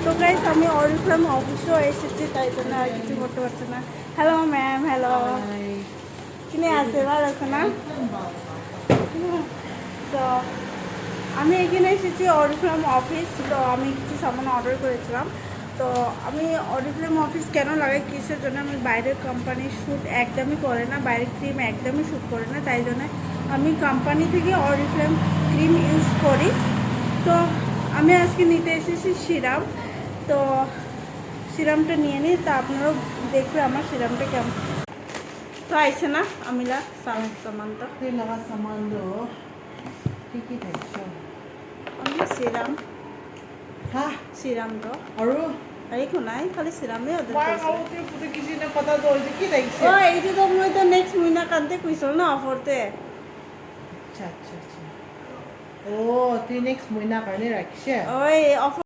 তো গাইস আমি অরিফ্লেম অফিসেও এসেছি, তাই জন্য আর কিছু করতে পারছি না। Hello ma'am, hello. কিনে আছে ভালো আছে না? তো আমি এখানে এসেছি অরিফ্লেম অফিস। তো আমি কিছু সামান অর্ডার করেছিলাম। তো আমি অরিফ্লেম অফিস কেন লাগাই, কিসের জন্য? আমি বাইরের কোম্পানির শ্যুট একদমই করে না, বাইরের ক্রিম একদমই শ্যুট করে না, তাই জন্য আমি কোম্পানি থেকে অরিফ্লেম ক্রিম ইউজ করি। তো আমি আজকে নিতে এসেছি সিরাম। তো সিরামটা নিয়ে নিই, তা আপনারাও দেখবে আমার সিরামটা কেমন। তো আইসে না আমিলা সামান তো Kailangan sa mando. Kikita siya. আমি সিরাম Ha? সিরাম তো Aru? এইকো নাই, খালি সিরামে ওদের Parang কইছে। ako yung puti kasi na patado. Kikita ও siya. এইটো তো মই তো নেক্সট মহিনা কান্তে কইছিল না অফারতে। Cha, cha, cha. Oh, 3 next mo na ka ni Raksha. ওই অফার